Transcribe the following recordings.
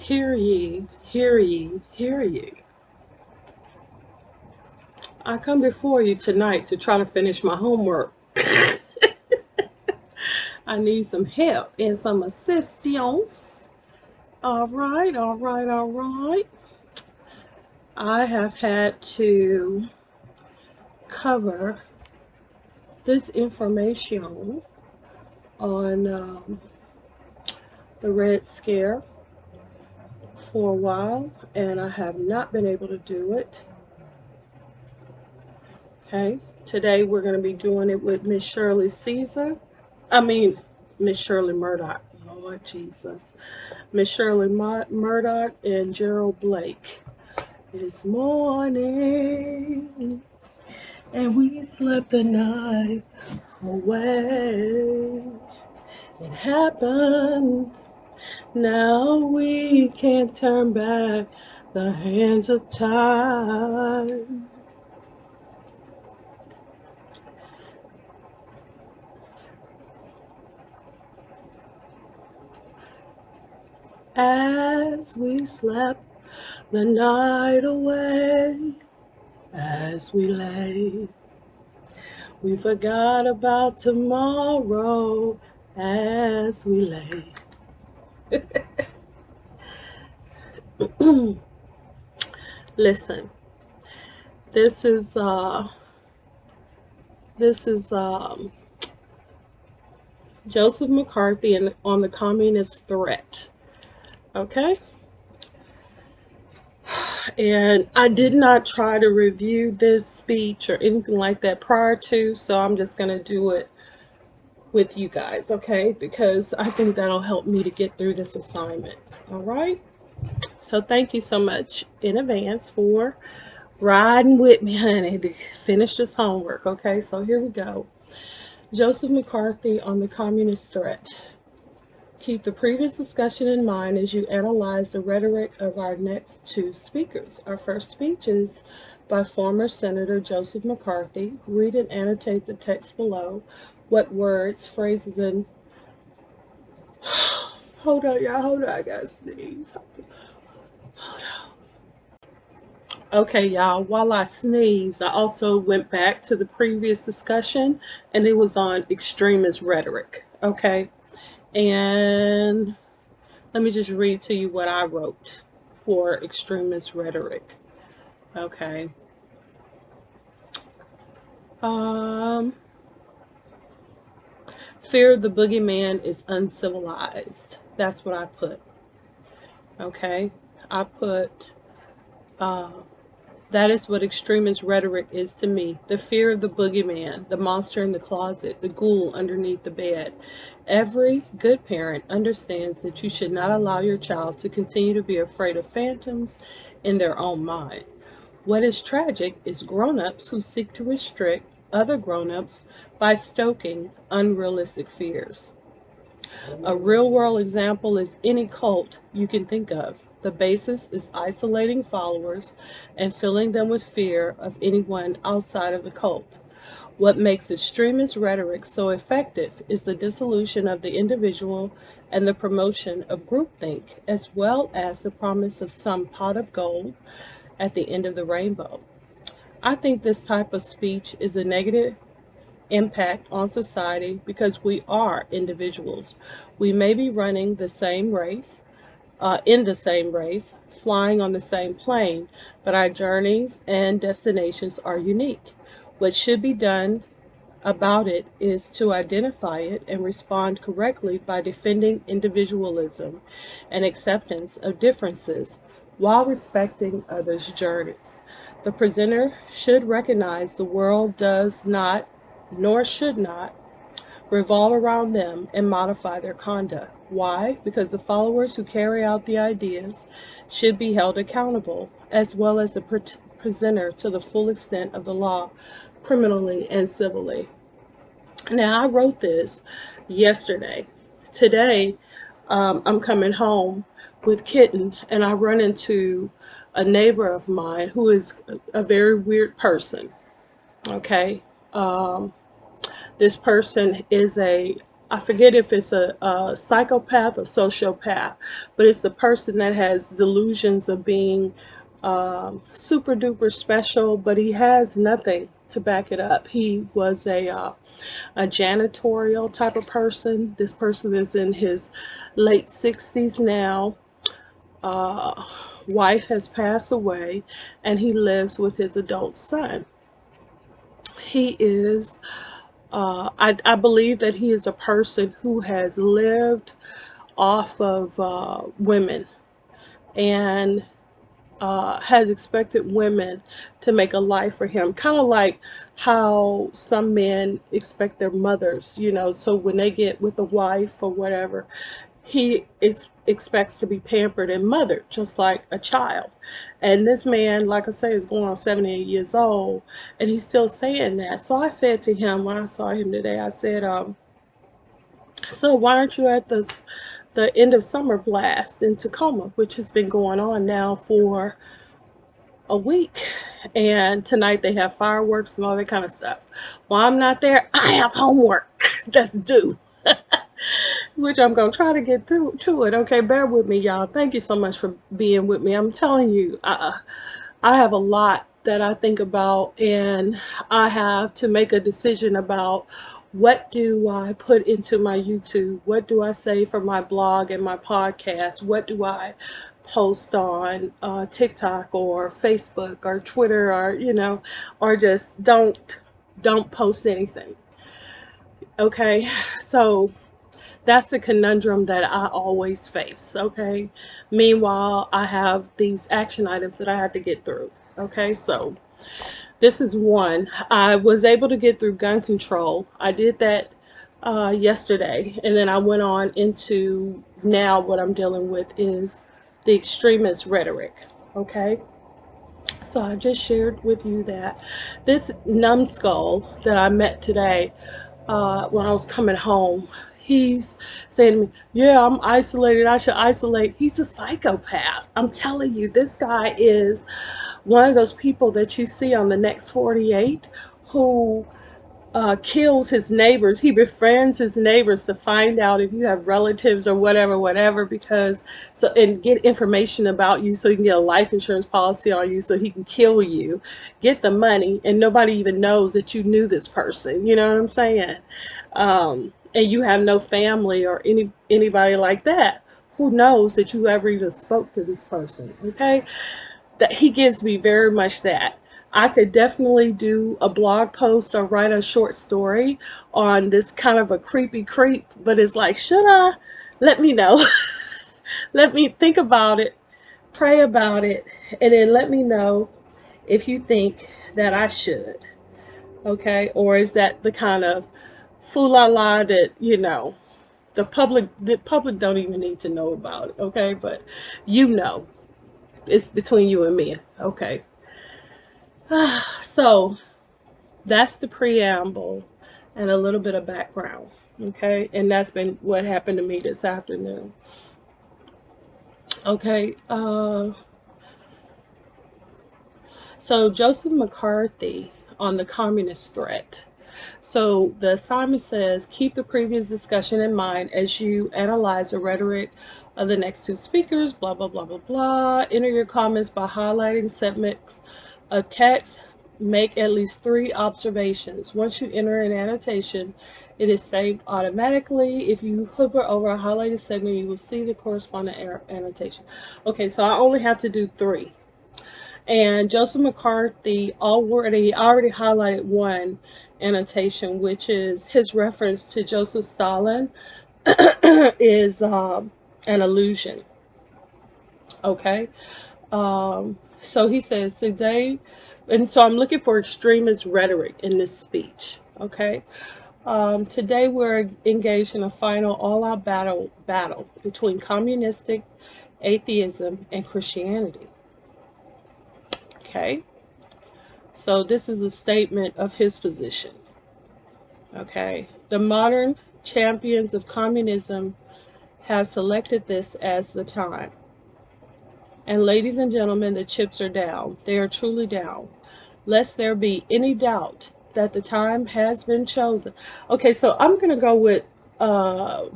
Hear ye, hear ye, hear ye. I come before you tonight to try to finish my homework. I need some help and some assistance. All right, all right, all right. I have had to cover this information on the Red Scare for a while, and I have not been able to do it. Okay, today we're going to be doing it with Miss Shirley Caesar. I mean, Miss Shirley Murdoch. Lord Jesus. Miss Shirley Murdoch and Gerald Blake. It's morning, and we slept the night away. It happened. Now we can't turn back the hands of time. As we slept the night away, as we lay, we forgot about tomorrow as we lay. Listen, this is Joseph McCarthy and on the communist threat. Okay? And I did not try to review this speech or anything like that prior to, so I'm just going to do it with you guys, okay? Because I think that'll help me to get through this assignment. All right? So thank you so much in advance for riding with me, honey, to finish this homework, okay? So here we go. Joseph McCarthy on the communist threat. Keep the previous discussion in mind as you analyze the rhetoric of our next two speakers. Our first speech is by former Senator Joseph McCarthy. Read and annotate the text below. What words, phrases, and... Hold on, y'all. Hold on. I gotta sneeze. Hold on. Okay, y'all. While I sneezed, I also went back to the previous discussion, and it was on extremist rhetoric. Okay? And let me just read to you what I wrote for extremist rhetoric. Okay. Fear of the boogeyman is uncivilized. That's what I put. Okay. I put, that is what extremist rhetoric is to me. The fear of the boogeyman, the monster in the closet, the ghoul underneath the bed. Every good parent understands that you should not allow your child to continue to be afraid of phantoms in their own mind. What is tragic is grown-ups who seek to restrict other grown-ups by stoking unrealistic fears. A real-world example is any cult you can think of. The basis is isolating followers and filling them with fear of anyone outside of the cult. What makes extremist rhetoric so effective is the dissolution of the individual and the promotion of groupthink, as well as the promise of some pot of gold at the end of the rainbow. I think this type of speech is a negative impact on society because we are individuals. We may be running the same race, in the same race, flying on the same plane, but our journeys and destinations are unique. What should be done about it is to identify it and respond correctly by defending individualism and acceptance of differences while respecting others' journeys. The presenter should recognize the world does not, nor should not, revolve around them and modify their conduct. Why? Because the followers who carry out the ideas should be held accountable, as well as the presenter to the full extent of the law, criminally and civilly. Now, I wrote this yesterday. Today, I'm coming home with Kitten, and I run into a neighbor of mine who is a very weird person. Okay, this person is a I forget if it's a psychopath or sociopath, but it's the person that has delusions of being super duper special, but he has nothing to back it up. He was a janitorial type of person. This person is in his late 60s now. Uh, Wife has passed away, and he lives with his adult son. He is, I believe that he is a person who has lived off of women, and has expected women to make a life for him, kind of like how some men expect their mothers, so when they get with a wife or whatever, he expects to be pampered and mothered just like a child. And this man, like I say, is going on 78 years old, and he's still saying that. So I said to him when I saw him today, I said, so why aren't you at the end of summer blast in Tacoma, which has been going on now for a week, and tonight they have fireworks and all that kind of stuff. While I'm not there, I have homework that's due, which I'm gonna try to get through to it. Okay, bear with me, y'all. Thank you so much for being with me. I'm telling you, I have a lot that I think about, and I have to make a decision about what do I put into my YouTube, what do I say for my blog and my podcast, what do I post on TikTok or Facebook or Twitter, or or just don't post anything. Okay, so that's the conundrum that I always face. Okay, meanwhile I have these action items that I have to get through. Okay, so this is one. I was able to get through gun control. I did that yesterday, and then I went on into now what I'm dealing with is the extremist rhetoric. Okay, so I just shared with you that this numbskull that I met today when I was coming home, he's saying to me, yeah, I'm isolated, I should isolate. He's a psychopath. I'm telling you, this guy is one of those people that you see on the next 48 who kills his neighbors. He befriends his neighbors to find out if you have relatives or whatever, because and get information about you so he can get a life insurance policy on you so he can kill you, get the money, and nobody even knows that you knew this person. You know what I'm saying? And you have no family or anybody like that who knows that you ever even spoke to this person. Okay, that he gives me very much that. I could definitely do a blog post or write a short story on this kind of a creepy creep, but it's like, should I? Let me know. Let me think about it, pray about it, and then let me know if you think that I should. Okay? Or is that the kind of fool-la-la that, the public don't even need to know about it, okay? But it's between you and me, okay? So that's the preamble and a little bit of background, okay? And that's been what happened to me this afternoon. Okay, so Joseph McCarthy on the communist threat. So the assignment says, keep the previous discussion in mind as you analyze the rhetoric of the next two speakers, blah, blah, blah, blah, blah. Enter your comments by highlighting segments of text. Make at least 3 observations. Once you enter an annotation, it is saved automatically. If you hover over a highlighted segment, you will see the corresponding annotation. Okay, so I only have to do 3. And Joseph McCarthy already highlighted one annotation, which is his reference to Joseph Stalin is an allusion. Okay, so he says today, and so I'm looking for extremist rhetoric in this speech. Okay, today we're engaged in a final all-out battle between communistic atheism and Christianity. Okay, so this is a statement of his position. Okay, the modern champions of communism have selected this as the time. And ladies and gentlemen, the chips are down. They are truly down. Lest there be any doubt that the time has been chosen. Okay, so I'm going to go with uh,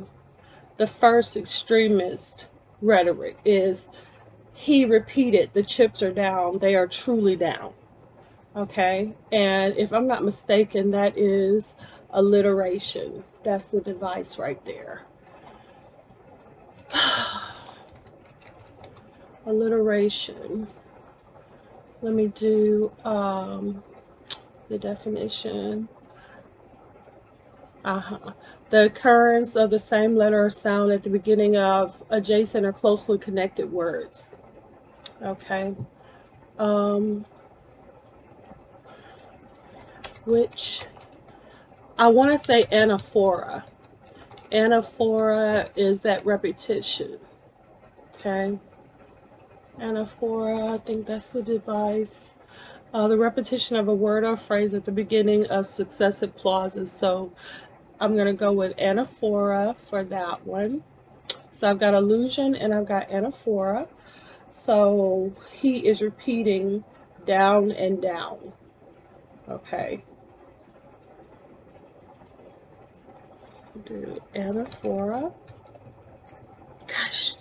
the first extremist rhetoric is he repeated, the chips are down, they are truly down. Okay, and if I'm not mistaken, that is alliteration. That's the device right there. Alliteration. Let me do the definition. The occurrence of the same letter or sound at the beginning of adjacent or closely connected words. Okay. Which I want to say anaphora. Anaphora is that repetition. Okay. Anaphora, I think that's the device. The repetition of a word or phrase at the beginning of successive clauses. So I'm going to go with anaphora for that one. So I've got allusion and I've got anaphora. So he is repeating down and down. Okay. Do anaphora. Gosh.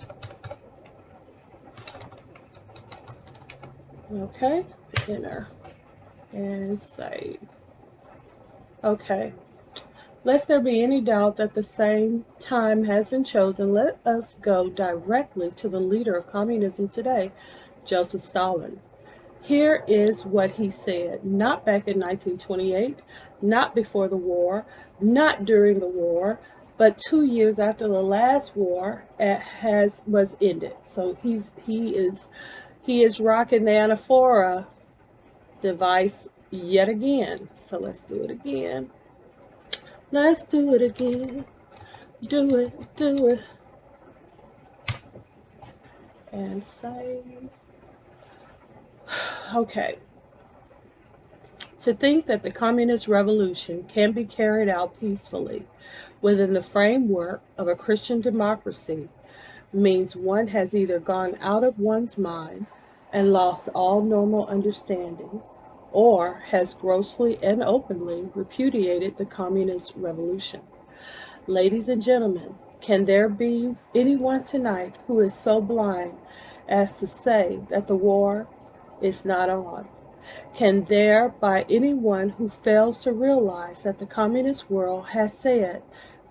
Okay. Enter and save. Okay. Lest there be any doubt that the same time has been chosen, let us go directly to the leader of communism today, Joseph Stalin. Here is what he said, not back in 1928, not before the war, not during the war, but 2 years after the last war was ended. So he is rocking the anaphora device yet again. So let's do it again. Let's do it again. Do it, do it. And save. Okay. To think that the communist revolution can be carried out peacefully within the framework of a Christian democracy means one has either gone out of one's mind and lost all normal understanding, or has grossly and openly repudiated the communist revolution. Ladies and gentlemen, can there be anyone tonight who is so blind as to say that the war is not on? Can there be anyone who fails to realize that the communist world has said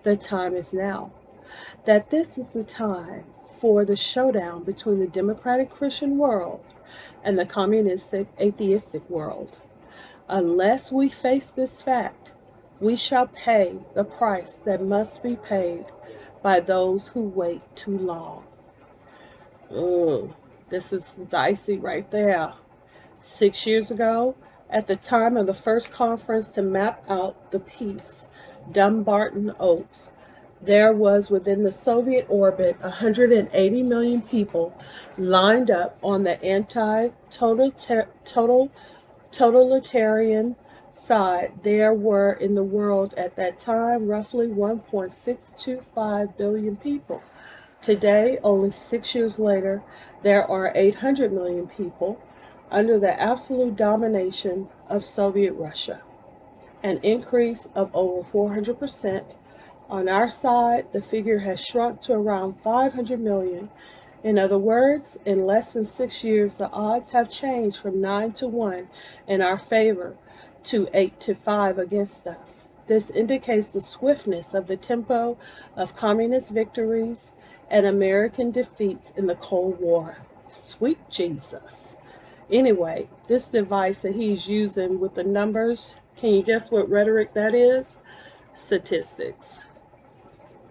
the time is now? That this is the time for the showdown between the democratic Christian world and the communistic atheistic world. Unless we face this fact, we shall pay the price that must be paid by those who wait too long. Ooh, this is dicey right there. 6 years ago, at the time of the first conference to map out the peace, Dumbarton Oaks, there was within the Soviet orbit 180 million people lined up on the anti-totalitarian side. There were in the world at that time roughly 1.625 billion people. Today, only 6 years later, there are 800 million people under the absolute domination of Soviet Russia, an increase of over 400%. On our side, the figure has shrunk to around 500 million. In other words, in less than 6 years, the odds have changed from 9 to 1 in our favor to 8 to 5 against us. This indicates the swiftness of the tempo of communist victories and American defeats in the Cold War. Sweet Jesus. Anyway, this device that he's using with the numbers, can you guess what rhetoric that is? Statistics.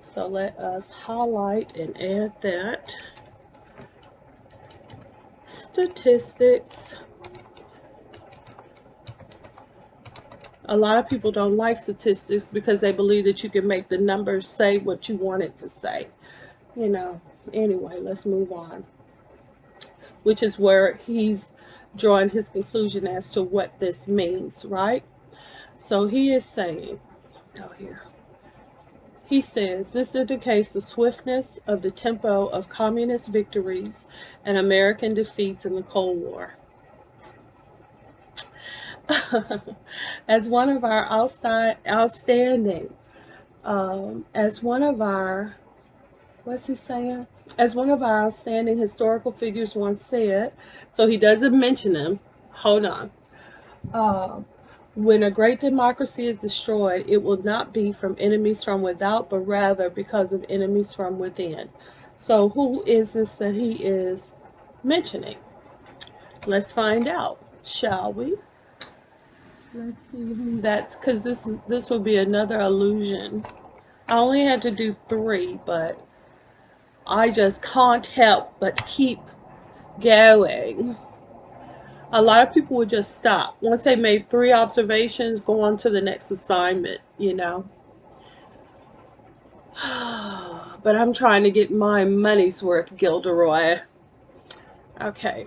So let us highlight and add that. Statistics. A lot of people don't like statistics because they believe that you can make the numbers say what you want it to say. You know, anyway, let's move on. Which is where he's drawing his conclusion as to what this means, right? So he is saying, here. He says, this indicates the swiftness of the tempo of communist victories and American defeats in the Cold War. As one of our outstanding As one of our, what's he saying? As one of our outstanding historical figures once said, so he doesn't mention him. Hold on. Uh, when a great democracy is destroyed, it will not be from enemies from without, but rather because of enemies from within. So who is this that he is mentioning? Let's find out, shall we? Let's see who that's, because this will be another illusion. I only had to do 3, but I just can't help but keep going. A lot of people would just stop. Once they made 3 observations, go on to the next assignment, you know. But I'm trying to get my money's worth, Gilderoy. Okay.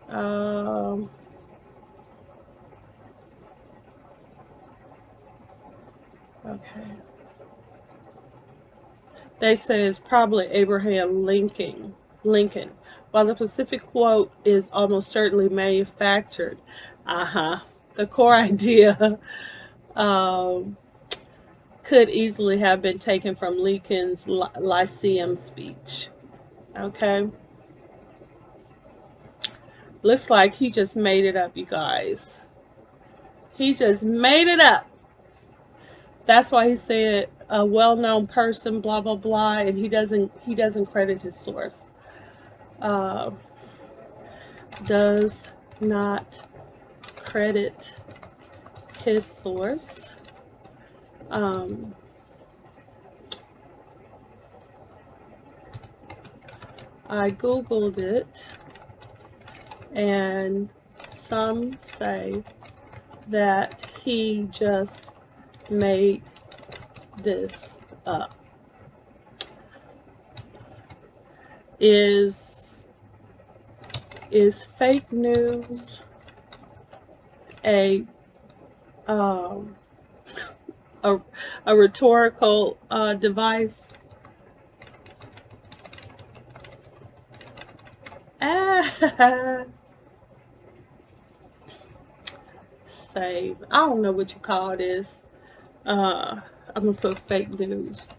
Um, okay. They say it's probably Abraham Lincoln. Lincoln. While the Pacific quote is almost certainly manufactured, the core idea um, could easily have been taken from Lincoln's Lyceum speech. Okay? Looks like he just made it up, you guys. He just made it up. That's why he said a well-known person, blah blah blah, and he doesn't credit his source. Uh, does not credit his source. Um, I googled it, and some say that he just made this up. Is fake news a um, a, a rhetorical device? Save. I don't know what you call this. I'm gonna put fake news.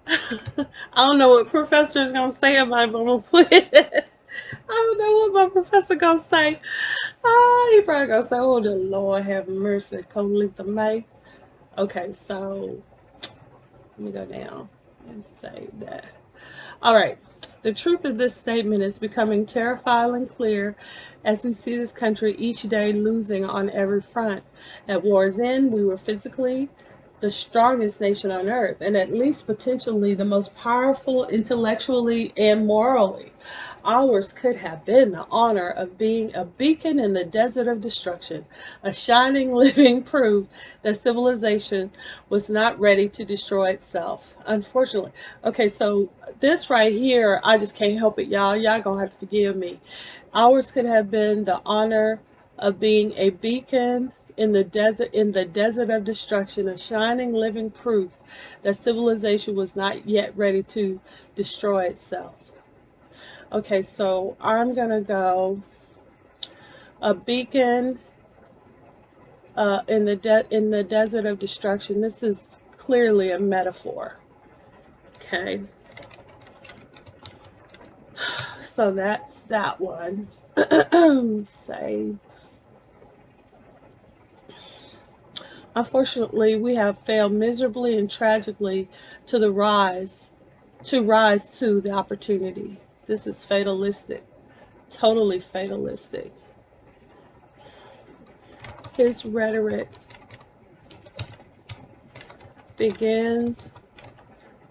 I don't know what professor is gonna say about it, but I'm gonna put it. I don't know what my professor gonna say. Oh, he probably gonna say, "Oh, the Lord have mercy, Coletha May." Okay, so let me go down and say that. All right. The truth of this statement is becoming terrifyingly clear as we see this country each day losing on every front. At war's end, we were physically the strongest nation on earth, and at least potentially the most powerful intellectually and morally. Ours could have been the honor of being a beacon in the desert of destruction, a shining living proof that civilization was not ready to destroy itself. Unfortunately. Okay, so this right here, I just can't help it, y'all. Y'all gonna have to forgive me. Ours could have been the honor of being a beacon in the desert of destruction, a shining living proof that civilization was not yet ready to destroy itself. Okay, so I'm gonna go a beacon in the desert of destruction. This is clearly a metaphor. Okay, so that's that one. Say, unfortunately, we have failed miserably and tragically to rise to the opportunity. This is fatalistic, totally fatalistic. His rhetoric begins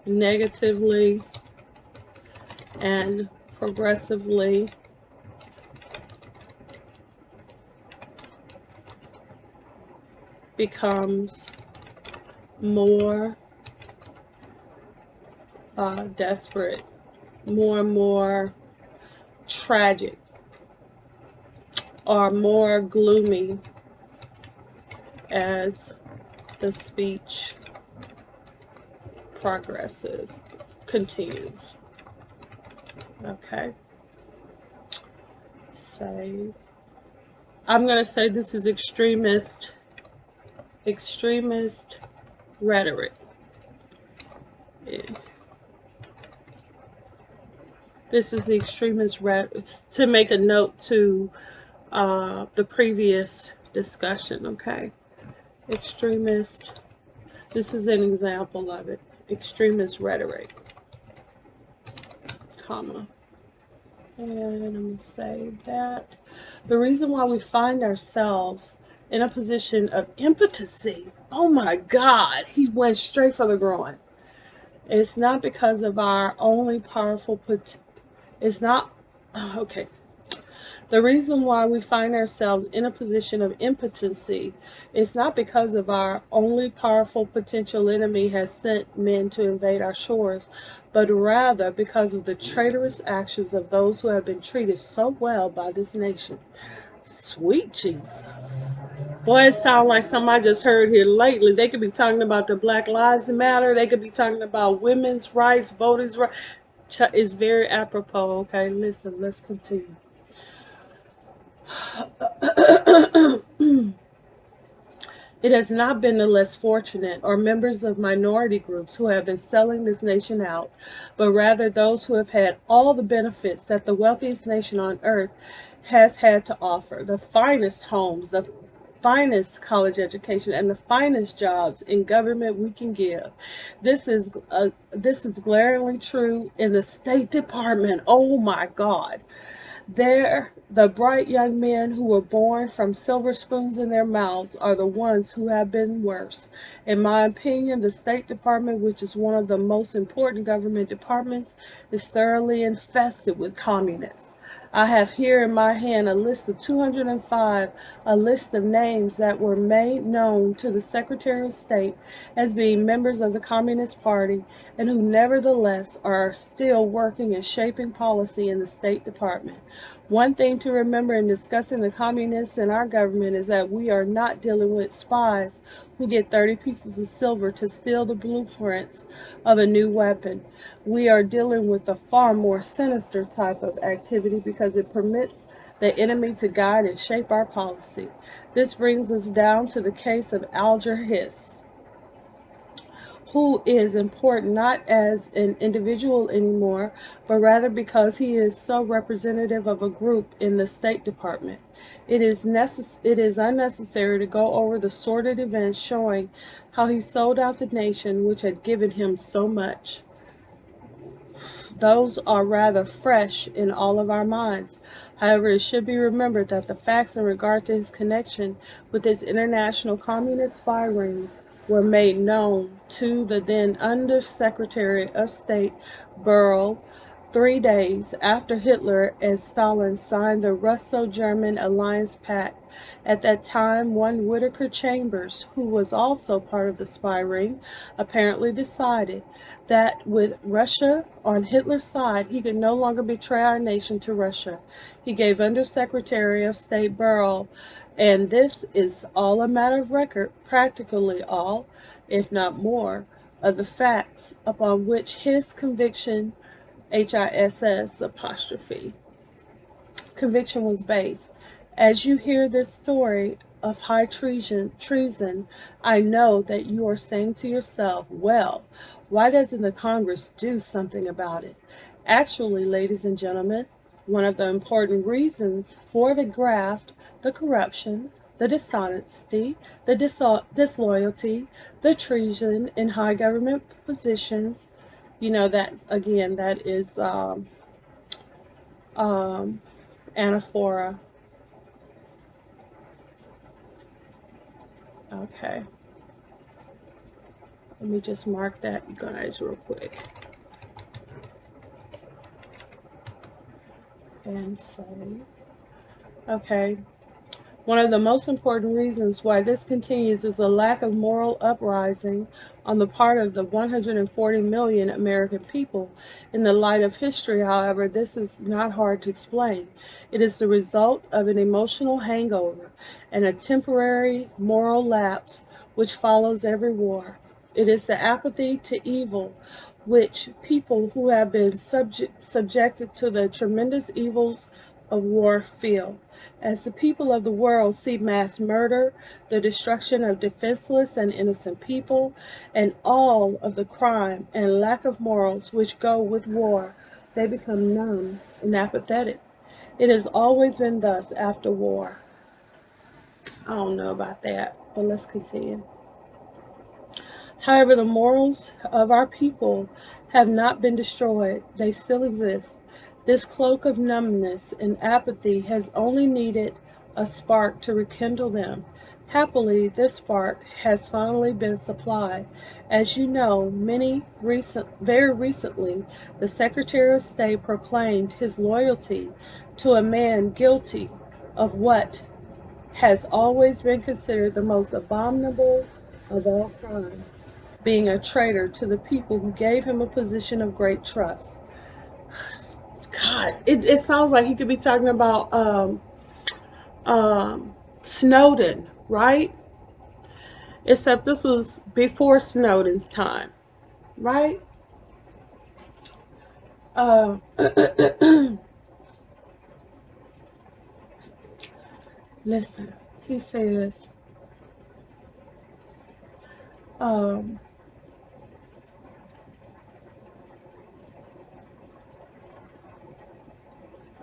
negatively and progressively becomes more desperate, more and more tragic, or more gloomy as the speech continues. Okay. Say, I'm going to say this is extremist rhetoric. This is the extremist rhetoric. To make a note to the previous discussion, okay? Extremist. This is an example of it. Extremist rhetoric, comma. And I'm going to save that. The reason why we find ourselves in a position of impotency. Oh my God, he went straight for the groin. It's not because of our only powerful it's not okay. The reason why we find ourselves in a position of impotency is not because of our only powerful potential enemy has sent men to invade our shores, but rather because of the traitorous actions of those who have been treated so well by this nation. Sweet Jesus. Boy, it sounds like somebody just heard here lately. They could be talking about the Black Lives Matter. They could be talking about women's rights, voting rights. It's very apropos, okay? Listen, let's continue. It has not been the less fortunate or members of minority groups who have been selling this nation out, but rather those who have had all the benefits that the wealthiest nation on earth has had to offer. The finest homes, the finest college education, and the finest jobs in government we can give. This is glaringly true in the State Department. Oh my God. The bright young men who were born from silver spoons in their mouths are the ones who have been worse. In my opinion, the State Department, which is one of the most important government departments, is thoroughly infested with communists. I have here in my hand a list of 205, a list of names that were made known to the Secretary of State as being members of the Communist Party and who nevertheless are still working and shaping policy in the State Department. One thing to remember in discussing the communists in our government is that we are not dealing with spies who get 30 pieces of silver to steal the blueprints of a new weapon. We are dealing with a far more sinister type of activity because it permits the enemy to guide and shape our policy. This brings us down to the case of Alger Hiss, who is important not as an individual anymore, but rather because he is so representative of a group in the State Department. It is unnecessary to go over the sordid events showing how he sold out the nation which had given him so much. Those are rather fresh in all of our minds. However, it should be remembered that the facts in regard to his connection with this international communist spy ring were made known to the then Undersecretary of State Burl 3 days after Hitler and Stalin signed the Russo-German Alliance Pact. At that time, one Whittaker Chambers, who was also part of the spy ring, apparently decided that with Russia on Hitler's side, he could no longer betray our nation to Russia. He gave Undersecretary of State Burl, and this is all a matter of record, practically all, if not more, of the facts upon which his conviction HISS apostrophe conviction was based. As you hear this story of high treason, I know that you are saying to yourself, well, why doesn't the Congress do something about it? Actually, ladies and gentlemen, one of the important reasons for the graft, the corruption, the dishonesty, the disloyalty, the treason in high government positions, you know, that again, that is anaphora. Okay. Let me just mark that, you guys, real quick. And save. Okay. One of the most important reasons why this continues is a lack of moral uprising on the part of the 140 million American people. In the light of history, however, this is not hard to explain. It is the result of an emotional hangover and a temporary moral lapse which follows every war. It is the apathy to evil which people who have been subjected to the tremendous evils of war feel. As the people of the world see mass murder, the destruction of defenseless and innocent people, and all of the crime and lack of morals which go with war, they become numb and apathetic. It has always been thus after war. I don't know about that, but let's continue. However, the morals of our people have not been destroyed, they still exist. This cloak of numbness and apathy has only needed a spark to rekindle them. Happily, this spark has finally been supplied. As you know, very recently, the Secretary of State proclaimed his loyalty to a man guilty of what has always been considered the most abominable of all crimes, being a traitor to the people who gave him a position of great trust. God, it sounds like he could be talking about Snowden, right? Except this was before Snowden's time, right? Uh, Listen, he says, um,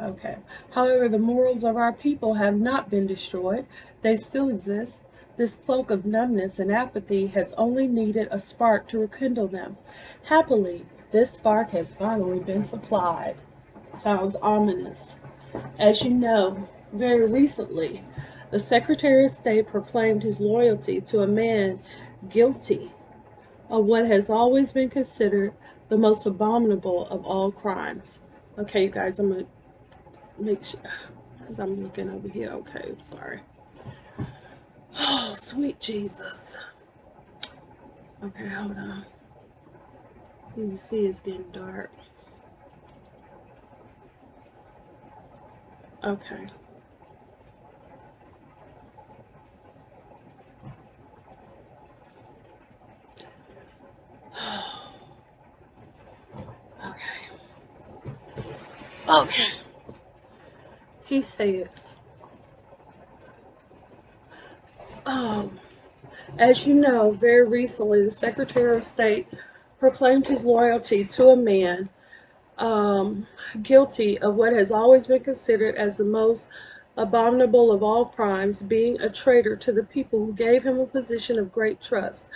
okay. However, the morals of our people have not been destroyed. They still exist. This cloak of numbness and apathy has only needed a spark to rekindle them. Happily, this spark has finally been supplied. Sounds ominous. As you know, very recently, the Secretary of State proclaimed his loyalty to a man guilty of what has always been considered the most abominable of all crimes. Okay, you guys, I'm going to make sure, because I'm looking over here. Okay, I'm sorry. Oh, sweet Jesus. Okay, hold on. You see it's getting dark. Okay. Okay. Okay. He says, um, as you know, very recently the Secretary of State proclaimed his loyalty to a man guilty of what has always been considered as the most abominable of all crimes, being a traitor to the people who gave him a position of great trust.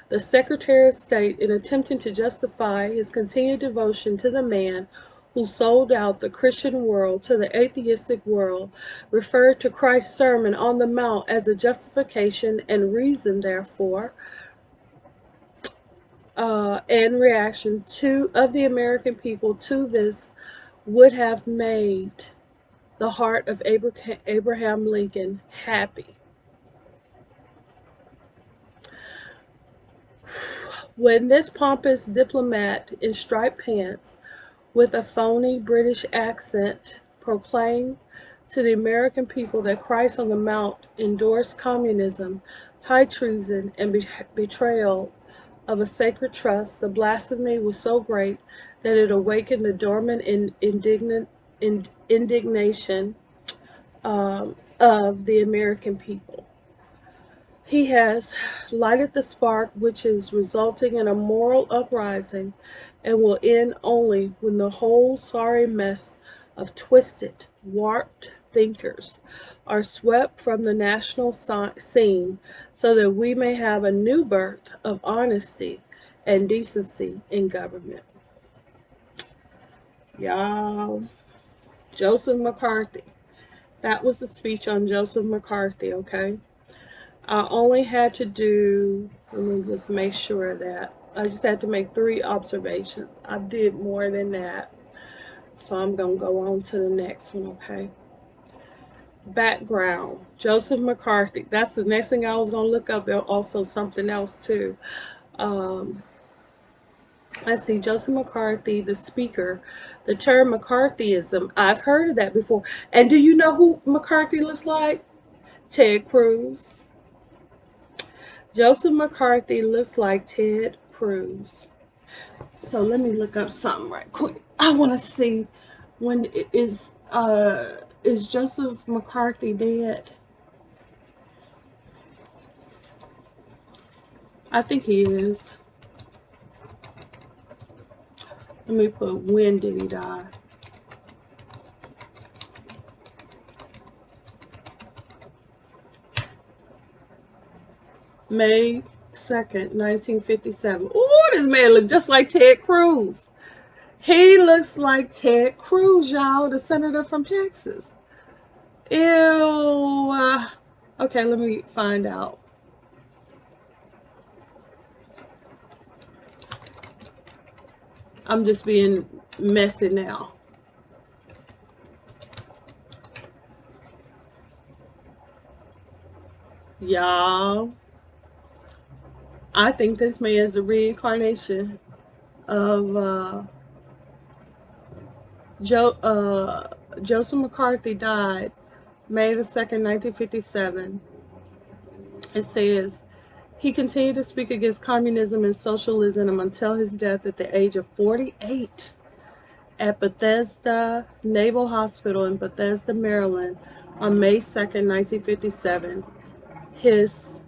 The Secretary of State, in attempting to justify his continued devotion to the man who sold out the Christian world to the atheistic world, referred to Christ's Sermon on the Mount as a justification and reason, therefore, and reaction of the American people to this would have made the heart of Abraham Lincoln happy. When this pompous diplomat in striped pants with a phony British accent proclaimed to the American people that Christ on the Mount endorsed communism, high treason, and betrayal of a sacred trust, the blasphemy was so great that it awakened the dormant indignation of the American people. He has lighted the spark which is resulting in a moral uprising and will end only when the whole sorry mess of twisted, warped thinkers are swept from the national scene so that we may have a new birth of honesty and decency in government. Y'all, Joseph McCarthy. That was the speech on Joseph McCarthy, okay? I only had to do, let me just make sure of that. I just had to make 3 observations. I did more than that. So I'm going to go on to the next one, okay? Background, Joseph McCarthy. That's the next thing I was going to look up. Also something else too. Let's see, Joseph McCarthy, the speaker. The term McCarthyism, I've heard of that before. And do you know who McCarthy looks like? Ted Cruz. Joseph McCarthy looks like Ted Cruz. So let me look up something right quick. I want to see when it is Is Joseph McCarthy dead? I think he is. Let me put, when did he die? May 2nd, 1957. Ooh, this man look just like Ted Cruz. He looks like Ted Cruz, y'all, the senator from Texas. Ew. Okay, let me find out. I'm just being messy now. Y'all, I think this man is a reincarnation of Joseph McCarthy died May the 2nd, 1957. It says, he continued to speak against communism and socialism until his death at the age of 48 at Bethesda Naval Hospital in Bethesda, Maryland on May 2nd, 1957. His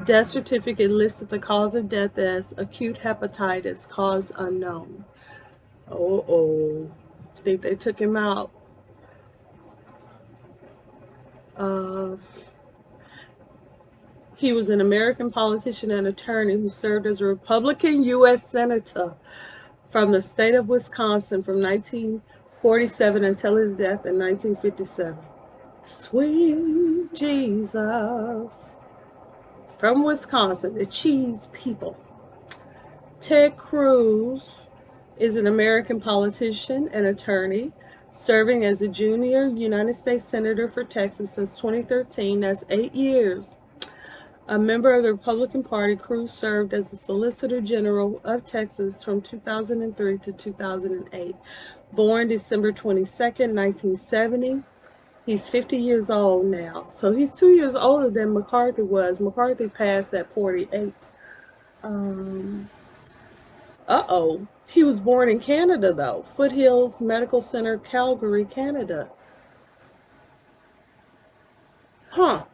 death certificate listed the cause of death as acute hepatitis, cause unknown. Oh. I think they took him out. He was an American politician and attorney who served as a Republican U.S. Senator from the state of Wisconsin from 1947 until his death in 1957. Sweet Jesus. From Wisconsin, the cheese people. Ted Cruz is an American politician and attorney, serving as a junior United States Senator for Texas since 2013. That's 8 years. A member of the Republican Party, Cruz served as the Solicitor General of Texas from 2003 to 2008. Born December 22nd, 1970. He's 50 years old now. So he's 2 years older than McCarthy was. McCarthy passed at 48. He was born in Canada, though. Foothills Medical Center, Calgary, Canada. Huh.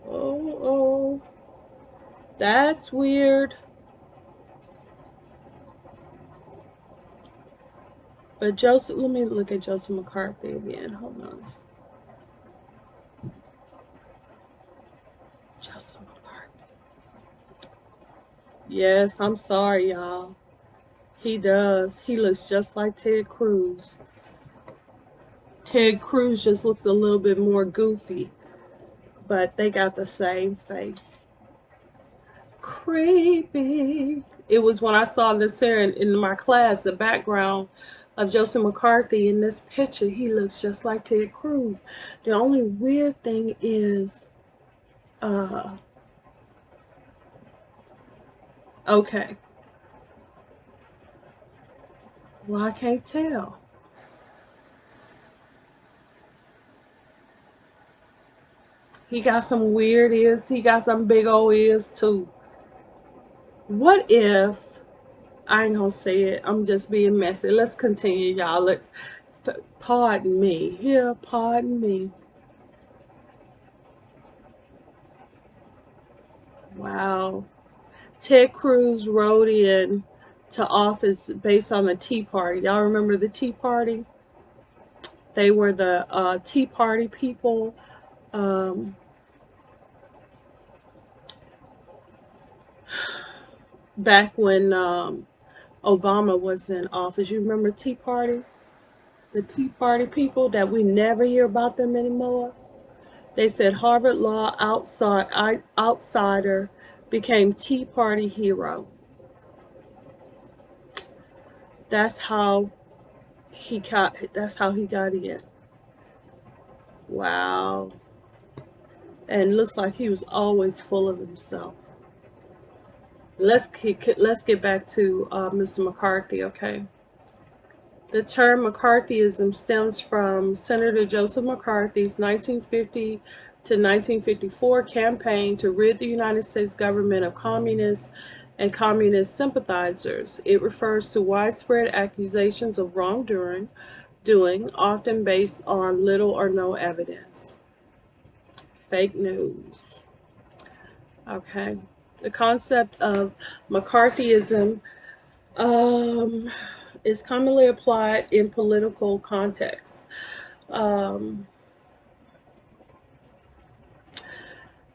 Oh. That's weird. But Joseph, let me look at Joseph McCarthy again. Hold on. Joseph McCarthy. Yes, I'm sorry, y'all. He does. He looks just like Ted Cruz. Ted Cruz just looks a little bit more goofy, but they got the same face. Creepy. It was when I saw this here in my class, the background of Joseph McCarthy in this picture. He looks just like Ted Cruz. The only weird thing is, okay, well, I can't tell. He got some weird ears. He got some big old ears too. What if, I ain't gonna say it. I'm just being messy. Let's continue, y'all. Pardon me. Yeah, pardon me. Wow. Ted Cruz rode in to office based on the Tea Party. Y'all remember the Tea Party? They were the Tea Party people. Back when Obama was in office. You remember Tea Party? The Tea Party people that we never hear about them anymore. They said Harvard Law outsider became Tea Party hero. That's how That's how he got in. Wow. And looks like he was always full of himself. Let's get back to Mr. McCarthy, okay? The term McCarthyism stems from Senator Joseph McCarthy's 1950 to 1954 campaign to rid the United States government of communists and communist sympathizers. It refers to widespread accusations of wrongdoing, often based on little or no evidence. Fake news. Okay. The concept of McCarthyism is commonly applied in political contexts. Um,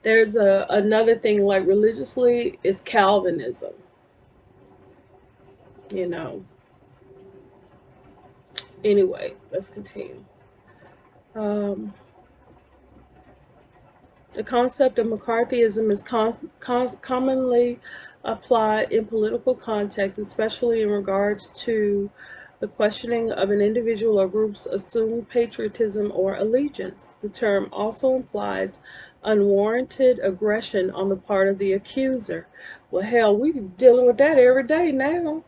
there's another thing like religiously is Calvinism. You know. Anyway, let's continue. Um, the concept of McCarthyism is commonly applied in political contexts, especially in regards to the questioning of an individual or group's assumed patriotism or allegiance. The term also implies unwarranted aggression on the part of the accuser. Well, hell, we're dealing with that every day now.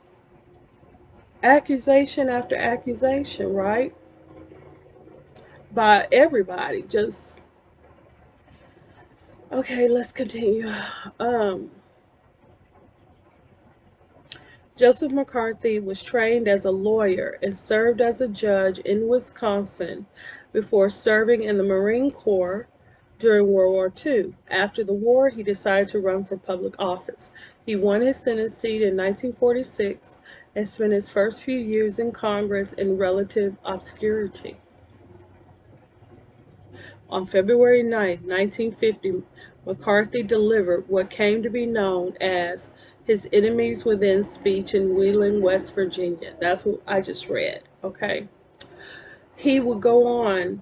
Accusation after accusation, right? By everybody. Just, okay, let's continue. Um, Joseph McCarthy was trained as a lawyer and served as a judge in Wisconsin before serving in the Marine Corps during World War II. After the war, he decided to run for public office. He won his Senate seat in 1946 and spent his first few years in Congress in relative obscurity. On February 9, 1950, McCarthy delivered what came to be known as his Enemies Within speech in Wheeling, West Virginia. That's what I just read, okay? He would go on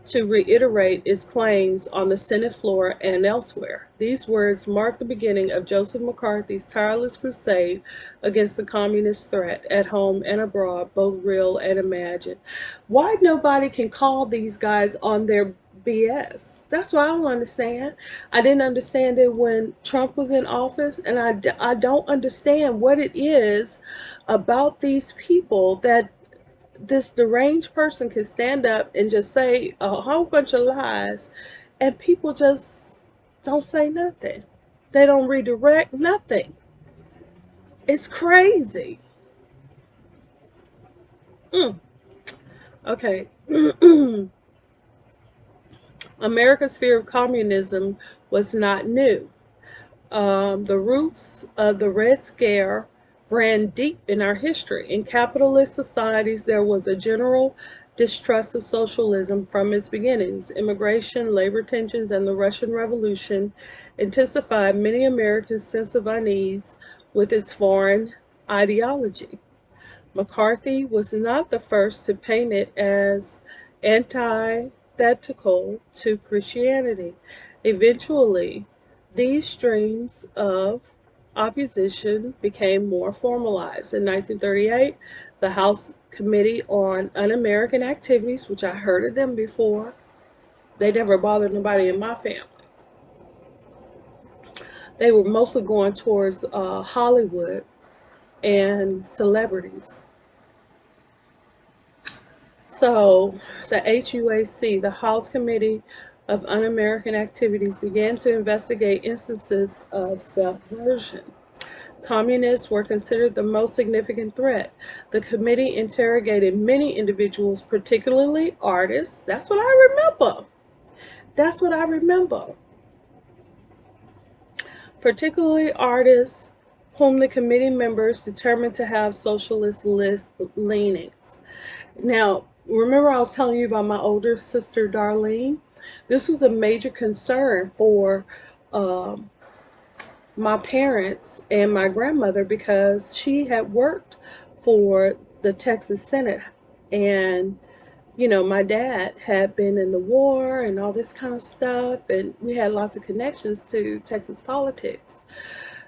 to reiterate his claims on the Senate floor and elsewhere. These words mark the beginning of Joseph McCarthy's tireless crusade against the communist threat at home and abroad, both real and imagined. Why nobody can call these guys on their BS? That's what I don't understand. I didn't understand it when Trump was in office, and I don't understand what it is about these people that this deranged person can stand up and just say a whole bunch of lies, and people just don't say nothing. They don't redirect nothing. It's crazy. Mm. Okay. America's fear of communism was not new. The roots of the Red Scare ran deep in our history. In capitalist societies, there was a general distrust of socialism from its beginnings. Immigration, labor tensions, and the Russian Revolution intensified many Americans' sense of unease with its foreign ideology. McCarthy was not the first to paint it as antithetical to Christianity. Eventually, these streams of opposition became more formalized. In 1938, the House Committee on Un-American Activities, which I heard of them before, they never bothered nobody in my family. They were mostly going towards Hollywood and celebrities. So the HUAC, the House Committee of Un-American Activities, began to investigate instances of subversion. Communists were considered the most significant threat. The committee interrogated many individuals, particularly artists. That's what I remember. That's what I remember. Particularly artists whom the committee members determined to have socialist leanings. Now, remember I was telling you about my older sister, Darlene? This was a major concern for my parents and my grandmother because she had worked for the Texas Senate, and you know, my dad had been in the war and all this kind of stuff, and we had lots of connections to Texas politics.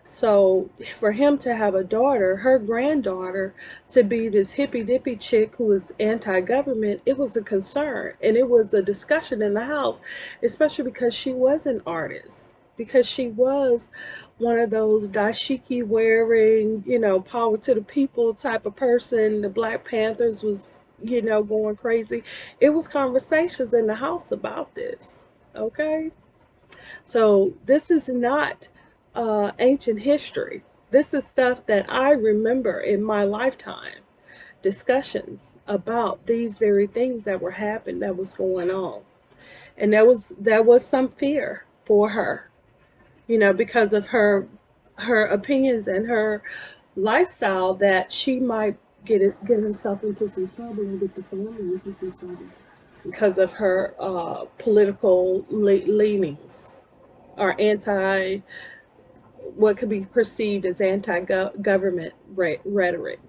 So for him to have a daughter, her granddaughter, to be this hippy dippy chick who was anti-government, it was a concern, and it was a discussion in the house, especially because she was an artist, because she was one of those dashiki wearing, you know, power to the people type of person. The Black Panthers was, you know, going crazy. It was conversations in the house about this. Okay, so this is not ancient history. This is stuff that I remember in my lifetime. Discussions about these very things that were happening, that was going on. And there was some fear for her, because of her opinions and her lifestyle, that she might get herself into some trouble and get the family into some trouble because of her political leanings, or what could be perceived as anti-government rhetoric.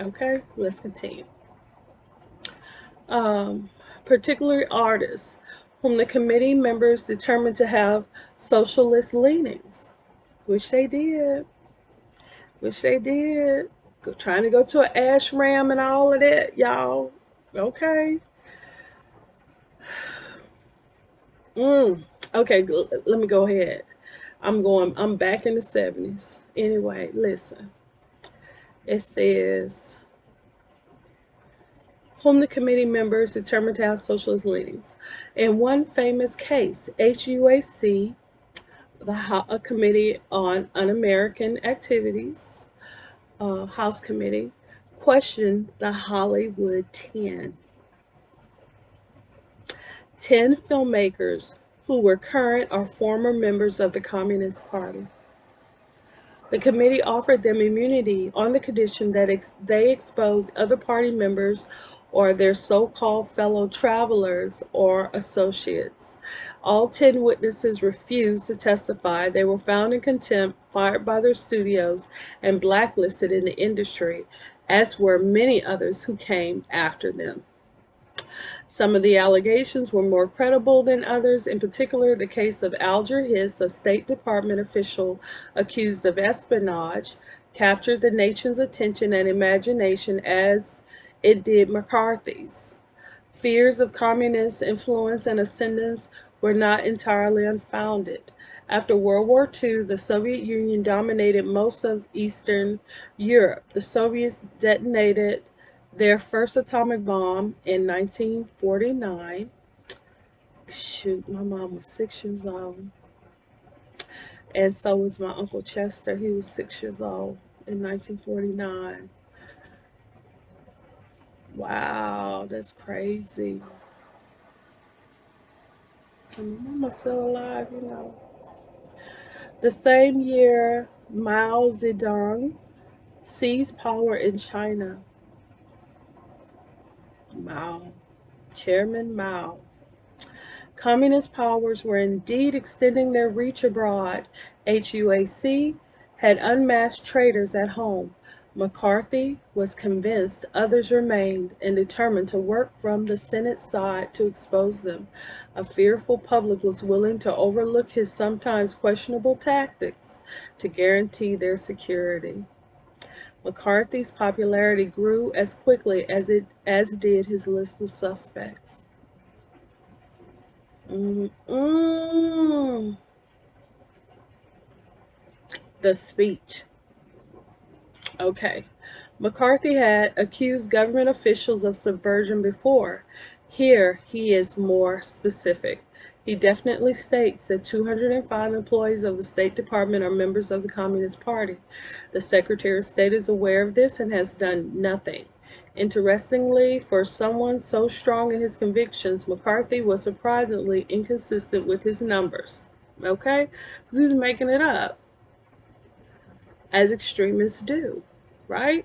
Okay, let's continue. Um, Particular artists whom the committee members determined to have socialist leanings, which they did, which they did. Trying to go to an ashram and all of that, y'all. Okay. Okay, let me go ahead. I'm back in the 70s. Anyway, listen. It says, whom the committee members determined to have socialist leanings. In one famous case, HUAC, a committee on un-American activities, House committee, questioned the Hollywood 10. 10 filmmakers who were current or former members of the Communist Party. The committee offered them immunity on the condition that they expose other party members or their so-called fellow travelers or associates. All 10 witnesses refused to testify. They were found in contempt, fired by their studios, and blacklisted in the industry, as were many others who came after them. Some of the allegations were more credible than others, in particular the case of Alger Hiss, a State Department official accused of espionage, captured the nation's attention and imagination as it did McCarthy's. Fears of communist influence and ascendance were not entirely unfounded. After World War II, the Soviet Union dominated most of Eastern Europe. The Soviets detonated their first atomic bomb in 1949. Shoot, my mom was 6 years old. And so was my Uncle Chester. He was 6 years old in 1949. Wow, that's crazy. And my mama's still alive. The same year, Mao Zedong seized power in China. Mao, Chairman Mao. Communist powers were indeed extending their reach abroad. HUAC had unmasked traitors at home. McCarthy was convinced others remained and determined to work from the Senate side to expose them. A fearful public was willing to overlook his sometimes questionable tactics to guarantee their security. McCarthy's popularity grew as quickly as did his list of suspects. The speech. Okay. McCarthy had accused government officials of subversion before. Here he is more specific. He definitely states that 205 employees of the State Department are members of the Communist Party. The Secretary of State is aware of this and has done nothing. Interestingly, for someone so strong in his convictions, McCarthy was surprisingly inconsistent with his numbers. Okay? Because he's making it up, as extremists do, right?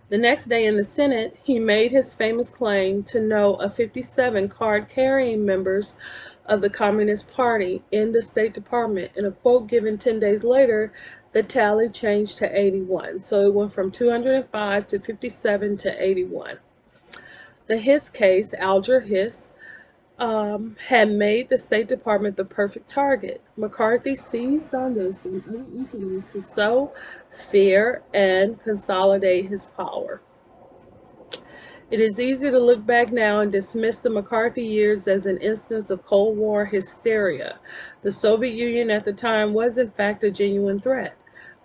The next day in the Senate, he made his famous claim to know of 57 card-carrying members of the Communist Party in the State Department. In a quote given 10 days later, the tally changed to 81. So it went from 205 to 57 to 81. The Hiss case, Alger Hiss, had made the State Department the perfect target. McCarthy seized on this and other incidents to sow fear and consolidate his power. It is easy to look back now and dismiss the McCarthy years as an instance of Cold War hysteria. The Soviet Union at the time was in fact a genuine threat,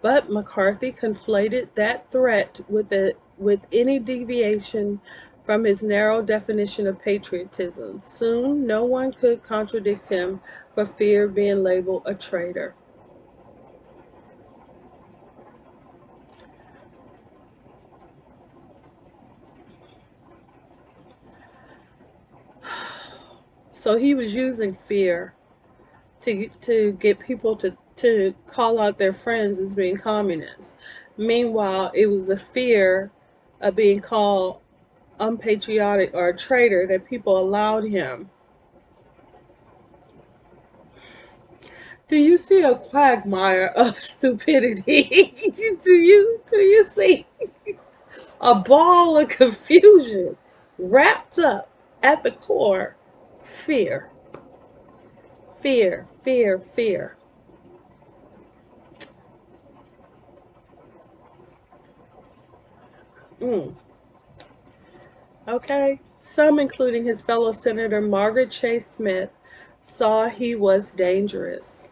but McCarthy conflated that threat with any deviation from his narrow definition of patriotism. Soon, no one could contradict him for fear of being labeled a traitor. So he was using fear to get people to call out their friends as being communists. Meanwhile, it was the fear of being called unpatriotic or a traitor that people allowed him. Do you see a quagmire of stupidity? Do you see a ball of confusion wrapped up at the core? Fear, fear, fear, fear. Mm. Okay. Some, including his fellow Senator Margaret Chase Smith, saw he was dangerous.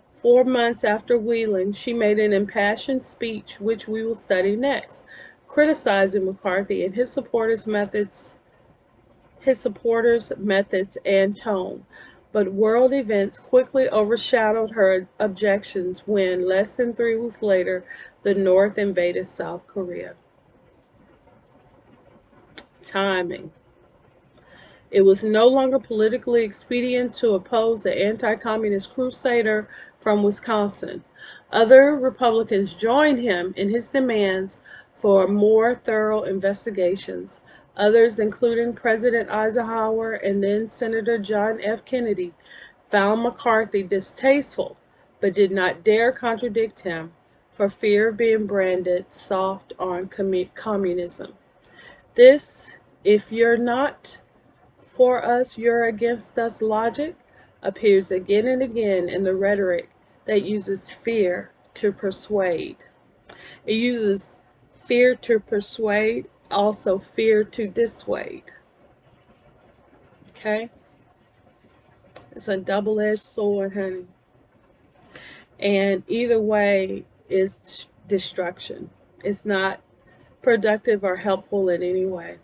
4 months after Wheeling, she made an impassioned speech, which we will study next, criticizing McCarthy and his supporters' methods and tone. But world events quickly overshadowed her objections when, less than 3 weeks later, the North invaded South Korea. Timing. It was no longer politically expedient to oppose the anti-communist crusader from Wisconsin. Other Republicans joined him in his demands for more thorough investigations. Others, including President Eisenhower and then Senator John F. Kennedy, found McCarthy distasteful but did not dare contradict him for fear of being branded soft on communism. This, if you're not for us, you're against us logic appears again and again in the rhetoric that uses fear to persuade. It uses fear to persuade, also fear to dissuade. Okay? It's a double-edged sword, honey. And either way is destruction. It's not productive or helpful in any way.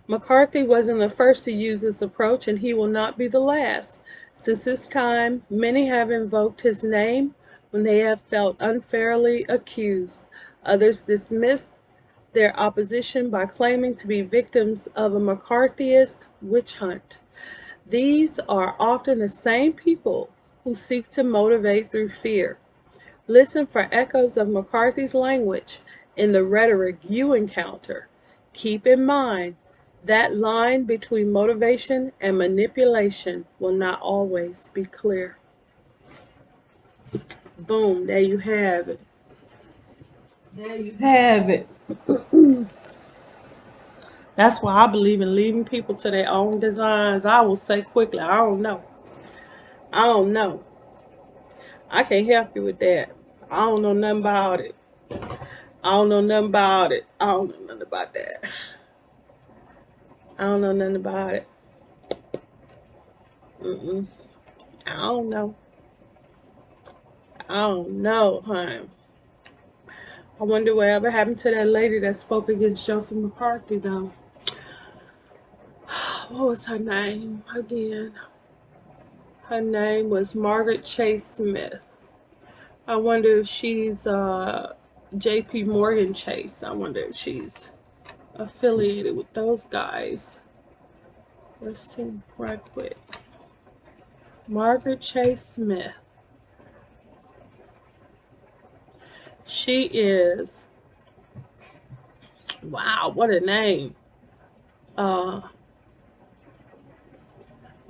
McCarthy wasn't the first to use this approach, and he will not be the last. Since this time, many have invoked his name when they have felt unfairly accused. Others dismissed their opposition by claiming to be victims of a McCarthyist witch hunt. These are often the same people who seek to motivate through fear. Listen for echoes of McCarthy's language in the rhetoric you encounter. Keep in mind that line between motivation and manipulation will not always be clear. Boom, there you have it. There you have it. That's why I believe in leaving people to their own designs. I will say quickly, I don't know. I don't know. I can't help you with that. I don't know nothing about it. I don't know nothing about it. I don't know nothing about that. I don't know nothing about it. Mm-mm. I don't know. I don't know, honey. I wonder whatever happened to that lady that spoke against Joseph McCarthy, though. What was her name again? Her name was Margaret Chase Smith. I wonder if she's J.P. Morgan Chase. I wonder if she's affiliated with those guys. Let's see right quick. Margaret Chase Smith. She is, wow, what a name. Uh,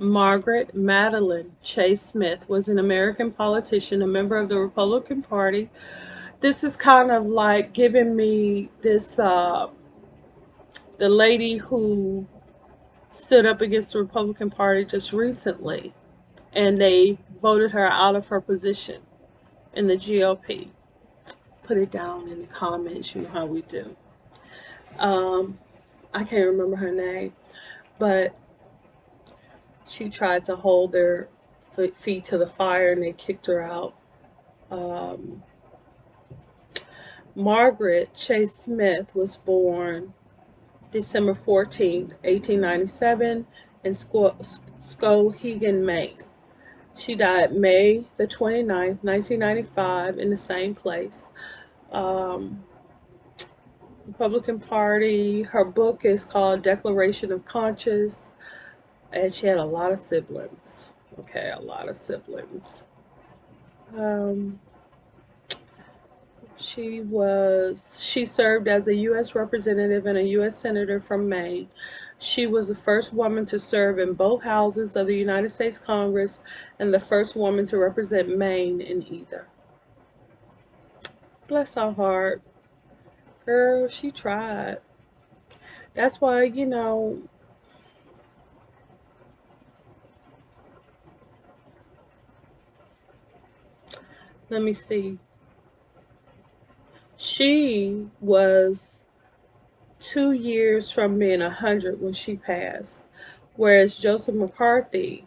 Margaret Madeline Chase Smith was an American politician, a member of the Republican Party. This is kind of like giving me this, the lady who stood up against the Republican Party just recently, and they voted her out of her position in the GOP. Put it down in the comments, you know how we do. Um, I can't remember her name, but she tried to hold their feet to the fire and they kicked her out. Um, Margaret Chase Smith was born December 14th, 1897, in Skowhegan, Maine. She died May the 29th, 1995, in the same place. Um, Republican Party. Her book is called Declaration of Conscience, and she had a lot of siblings. Okay, a lot of siblings. Um, she served as a U.S. representative and a U.S. senator from Maine. She was the first woman to serve in both houses of the United States Congress and the first woman to represent Maine in either. Bless her heart. Girl, she tried. That's why, let me see. She was 2 years from being 100 when she passed. Whereas Joseph McCarthy,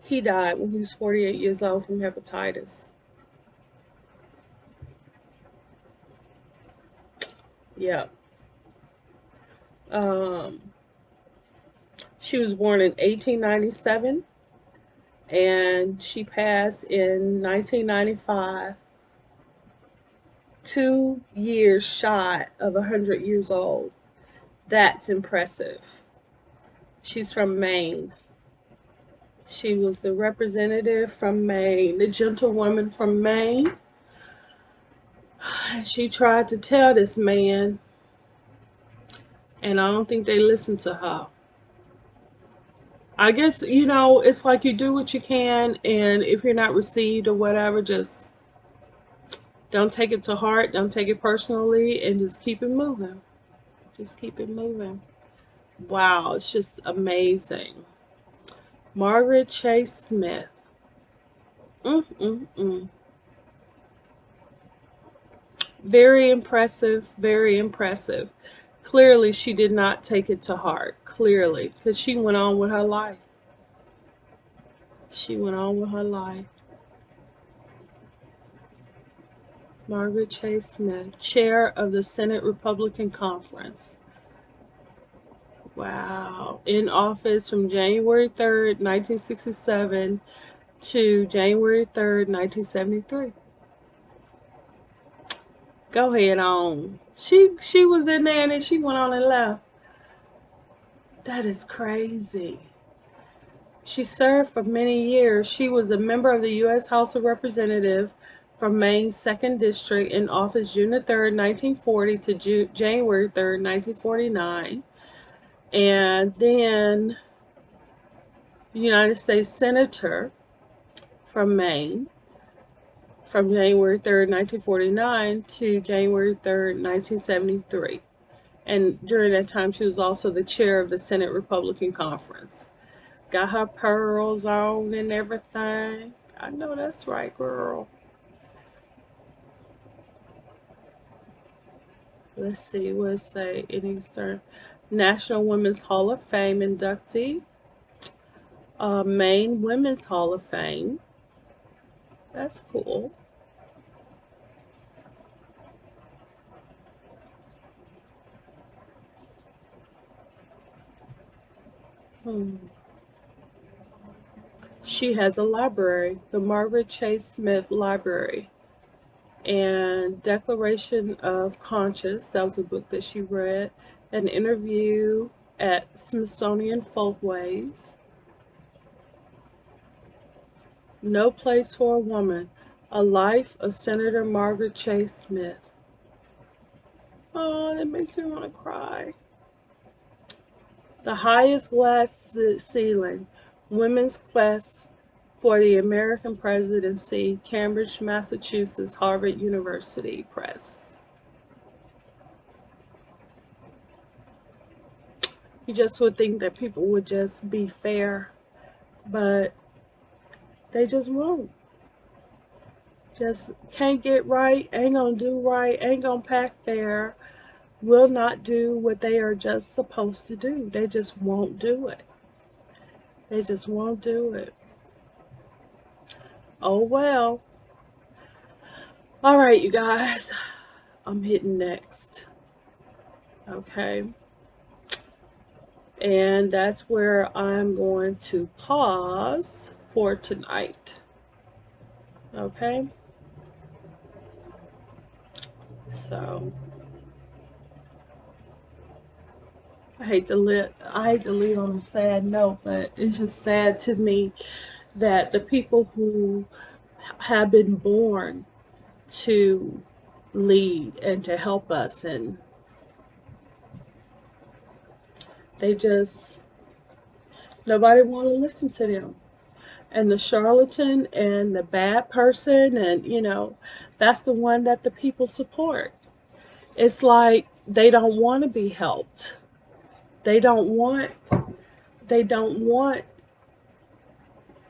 he died when he was 48 years old from hepatitis. Yeah. Um, she was born in 1897 and she passed in 1995, 2 years shy of 100 years old. That's impressive. She's from Maine. She was the representative from Maine, the gentlewoman from Maine. And she tried to tell this man, and I don't think they listened to her. I guess, it's like you do what you can, and if you're not received or whatever, just don't take it to heart, don't take it personally, and just keep it moving. Just keep it moving. Wow, it's just amazing. Margaret Chase Smith. Mm-mm-mm. Very impressive, very impressive. Clearly, she did not take it to heart. Clearly, because she went on with her life. She went on with her life. Margaret Chase Smith, chair of the Senate Republican Conference. Wow. In office from January 3rd, 1967 to January 3rd, 1973. Go ahead on. She was in there and then she went on and left. That is crazy. She served for many years. She was a member of the U.S. House of Representatives from Maine's 2nd District in office June 3rd, 1940 to January 3rd, 1949. And then United States Senator from Maine from January 3rd, 1949 to January 3rd, 1973. And during that time, she was also the chair of the Senate Republican Conference. Got her pearls on and everything. I know that's right, girl. Let's see, what it say in Eastern. National Women's Hall of Fame inductee. Maine Women's Hall of Fame. That's cool. Hmm. She has a library, the Margaret Chase Smith Library. And Declaration of Conscience, that was a book that she read. An interview at Smithsonian Folkways. No Place for a Woman, A Life of Senator Margaret Chase Smith. Oh, that makes me want to cry. The Highest Glass Ceiling, Women's Quest for the American Presidency, Cambridge, Massachusetts, Harvard University Press. You just would think that people would just be fair, but they just won't. Just can't get right, ain't gonna do right, ain't gonna pack fair, will not do what they are just supposed to do. They just won't do it. They just won't do it. Oh well. All right, you guys. I'm hitting next. Okay. And that's where I'm going to pause for tonight. Okay. So I hate to leave on a sad note, but it's just sad to me that the people who have been born to lead and to help us, and they just, nobody want to listen to them. And the charlatan and the bad person, and that's the one that the people support. It's like they don't want to be helped. They don't want they don't want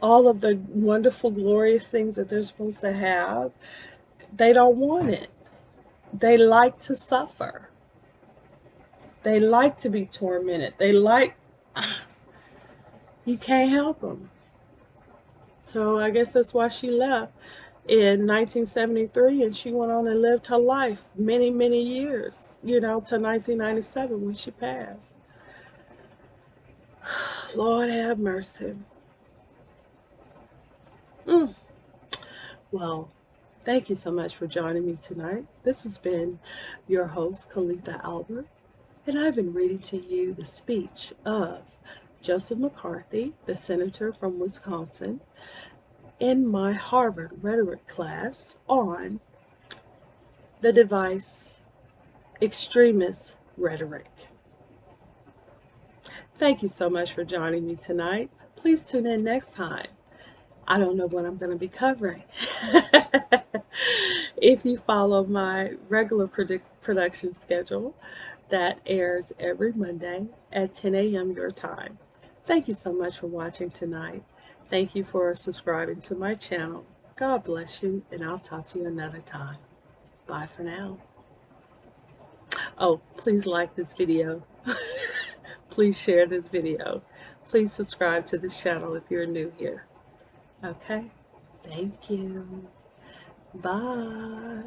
all of the wonderful, glorious things that they're supposed to have. They don't want it. They like to suffer. They like to be tormented. You can't help them. So I guess that's why she left in 1973, and she went on and lived her life many, many years, to 1997 when she passed. Lord have mercy. Mm. Well, thank you so much for joining me tonight. This has been your host, Coletha Albert, and I've been reading to you the speech of Joseph McCarthy, the senator from Wisconsin, in my Harvard rhetoric class on the device extremist rhetoric. Thank you so much for joining me tonight. Please tune in next time. I don't know what I'm going to be covering. If you follow my regular production schedule, that airs every Monday at 10 a.m. your time. Thank you so much for watching tonight. Thank you for subscribing to my channel. God bless you, and I'll talk to you another time. Bye for now. Oh, please like this video. Please share this video. Please subscribe to this channel if you're new here. Okay? Thank you. Bye.